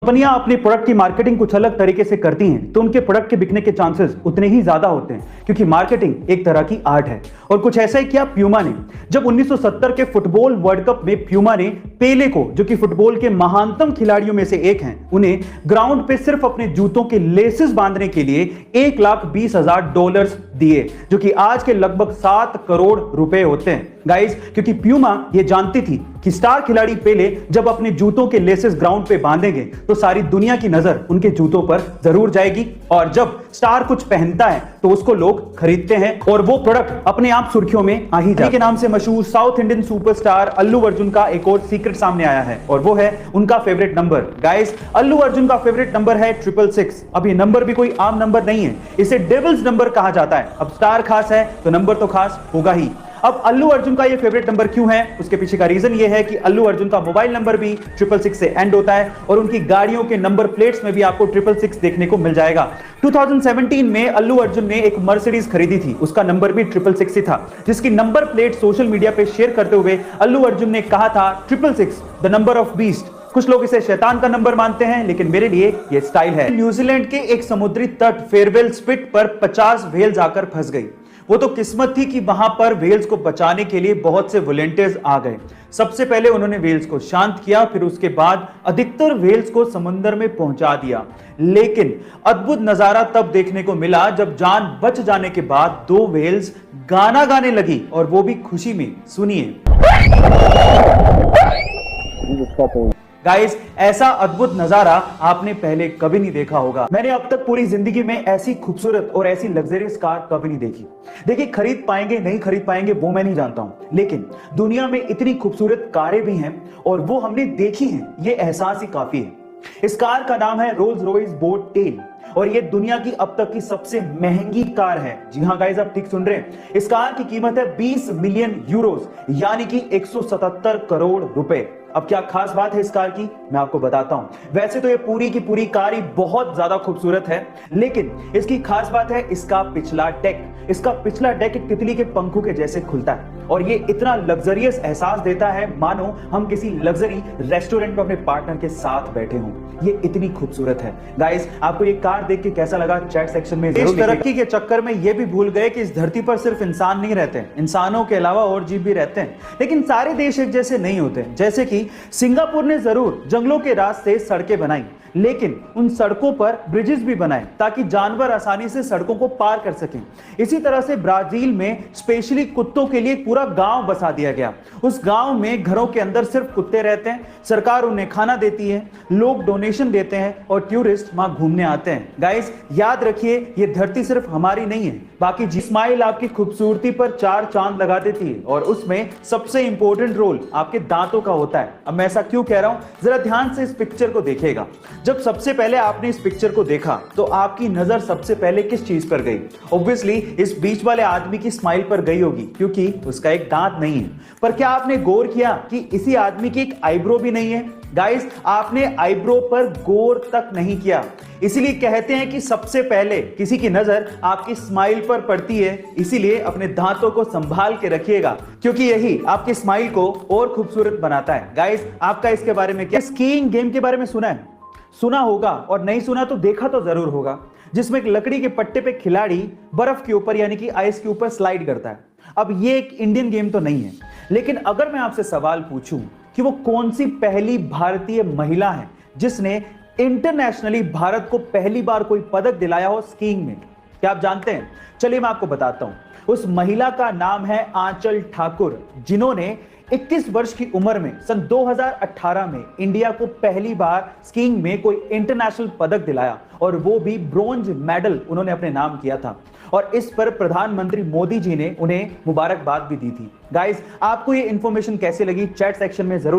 कंपनियां अपने प्रोडक्ट की मार्केटिंग कुछ अलग तरीके से करती हैं तो उनके प्रोडक्ट के बिकने के चांसेस उतने ही ज्यादा होते हैं, क्योंकि मार्केटिंग एक तरह की आर्ट है। और कुछ ऐसा ही किया प्यूमा ने। जब 1970 के फुटबॉल वर्ल्ड कप में प्यूमा ने पेले को, जो कि फुटबॉल के महानतम खिलाड़ियों में से एक हैं, उन्हें ग्राउंड पे सिर्फ अपने जूतों के लेसेस बांधने के लिए $1,20,000 दिए, जो कि आज के लगभग 7 करोड़ रुपए होते हैं गाइस। क्योंकि प्यूमा ये जानती थी कि स्टार खिलाड़ी पेले जब अपने जूतों के लेसेस ग्राउंड पे बांधेंगे तो सारी दुनिया की नजर उनके जूतों पर जरूर जाएगी, और जब स्टार कुछ पहनता है तो उसको लोग खरीदते हैं और वो प्रोडक्ट अपने आप सुर्खियों में आ ही जाता है। के नाम से मशहूर south Indian superstar Allu Arjun का एक और सीक्रेट सामने आया है, और वो है उनका favourite number. Guys, Allu Arjun का फेवरेट नंबर है 666। अब ये नंबर भी कोई आम नंबर नहीं है, इसे डेविल्स नंबर कहा जाता है। अब स्टार खास है तो नंबर तो खास होगा ही। अब अल्लू अर्जुन का ये फेवरेट नंबर क्यों है, उसके पीछे का रीजन ये है कि अल्लू अर्जुन का मोबाइल नंबर भी 666 से एंड होता है, और उनकी गाड़ियों के नंबर प्लेट्स में भी आपको 666 देखने को मिल जाएगा। 2017 में अल्लू अर्जुन ने एक मर्सिडीज खरीदी थी, उसका नंबर भी 666 ही था, जिसकी नंबर प्लेट सोशल मीडिया पे शेयर करते हुए अल्लू अर्जुन ने कहा था 666 द नंबर ऑफ बीस्ट। कुछ लोग इसे शैतान का नंबर मानते हैं, लेकिन मेरे लिए ये स्टाइल है। न्यूजीलैंड के एक समुद्री तट फेयरवेल स्पिट पर 50 व्हेल्स आकर फंस गई। वो तो किस्मत थी कि वहां पर व्हेल्स को बचाने के लिए बहुत से वॉलंटियर्स आ गए। सबसे पहले उन्होंने व्हेल्स को शांत किया, फिर उसके बाद अधिकतर व्हेल्स को समुद्र में पहुंचा दिया। लेकिन अद्भुत नजारा तब देखने को मिला जब जान बच जाने के बाद 2 व्हेल्स गाना गाने लगी, और वो भी खुशी में। सुनिए गाइस, ऐसा अद्भुत नजारा आपने पहले कभी नहीं देखा होगा। मैंने अब तक पूरी जिंदगी में ऐसी खूबसूरत और ऐसी लग्जरियस कार कभी नहीं देखी। देखिए, खरीद पाएंगे नहीं खरीद पाएंगे वो मैं नहीं जानता हूं, लेकिन दुनिया में इतनी खूबसूरत कारें भी हैं और वो हमने देखी हैं, ये एहसास ही काफी है। इस कार का नाम है रोल्स रॉयस बोट टेल, और ये दुनिया की अब तक की सबसे महंगी कार है। जी हां गाइस, आप ठीक सुन रहे हैं। इस कार की कीमत है 20 मिलियन यूरोस, यानी कि 177 करोड़ रुपए। अब क्या खास बात है इस कार की, मैं आपको बताता हूं। वैसे तो ये पूरी की पूरी कार ही बहुत ज्यादा खूबसूरत है, लेकिन इसकी खास बात है इसका पिछला डेक। इसका पिछला डेक एक तितली के पंखों के जैसे खुलता है, और ये इतना लग्जरियस एहसास देता है मानो हम किसी लग्जरी रेस्टोरेंट में अपने पार्टनर के साथ बैठे हों। ये इतनी खूबसूरत है। गाइस, आपको ये कार देख के कैसा लगा चैट सेक्शन में जरूर। तरक्की के चक्कर में ये भी भूल गए कि इस धरती पर सिर्फ इंसान नहीं रहते, इंसानों के अलावा और जीव भी रहते हैं। लेकिन सारे देश एक जैसे नहीं होते। जैसे कि सिंगापुर ने जरूर जंगलों के रास्ते सड़कें बनाई, लेकिन उन सड़कों पर ब्रिजेस भी बनाए ताकि जानवर आसानी से सड़कों को पार कर सकें। इसी तरह से ब्राजील में स्पेशली कुत्तों के लिए पूरा गांव बसा दिया गया। उस गांव में घरों के अंदर सिर्फ कुत्ते रहते हैं, सरकार उन्हें खाना देती है, लोग डोनेशन देते हैं और टूरिस्ट वहां घूमने आते हैं। गाइस, याद रखिए, ये धरती सिर्फ हमारी नहीं है, बाकी स्माइल आपकी खूबसूरती पर 4 चांद लगा देती है, और उसमें सबसे इंपॉर्टेंट रोल आपके दांतों का होता है। अब मैं ऐसा क्यों कह रहा हूं, जरा ध्यान से इस पिक्चर को देखिएगा। जब सबसे पहले आपने इस पिक्चर को देखा तो आपकी नजर सबसे पहले किस चीज पर गई? ऑब्वियसली इस बीच वाले आदमी की स्माइल पर गई होगी, क्योंकि उसका एक दांत नहीं है। पर क्या आपने गौर किया कि इसी आदमी की एक आईब्रो भी नहीं है? गाइस, आपने आईब्रो पर गौर तक नहीं किया। इसीलिए कहते हैं कि सबसे पहले किसी की नजर आपकी स्माइल पर पड़ती है। इसीलिए अपने दांतों को संभाल के रखिएगा, क्योंकि यही आपकी स्माइल को और खूबसूरत बनाता है। गाइस, आपका इसके बारे में क्या? स्कीइंग गेम के बारे में सुना है? सुना होगा, और नहीं सुना तो देखा तो जरूर होगा, जिसमें एक लकड़ी के पट्टे पे खिलाड़ी बर्फ के ऊपर यानी कि आइस के ऊपर स्लाइड करता है। अब ये एक इंडियन गेम तो नहीं है, लेकिन अगर मैं आपसे सवाल पूछूं कि वो कौन सी पहली भारतीय महिला है जिसने इंटरनेशनली भारत को पहली बार कोई पदक दिलाया हो स्कीइंग में, क्या आप जानते हैं? चलिए मैं आपको बताता हूं। उस महिला का नाम है आंचल ठाकुर, जिन्होंने 21 वर्ष की उम्र में सन 2018 में इंडिया को पहली बार स्कीइंग में कोई इंटरनेशनल पदक दिलाया, और वो भी ब्रोंज मेडल उन्होंने अपने नाम किया था। और इस पर प्रधानमंत्री मोदी जी ने उन्हें मुबारकबाद भी दी थी। गाइस, आपको ये इंफॉर्मेशन कैसे लगी चैट सेक्शन में जरूर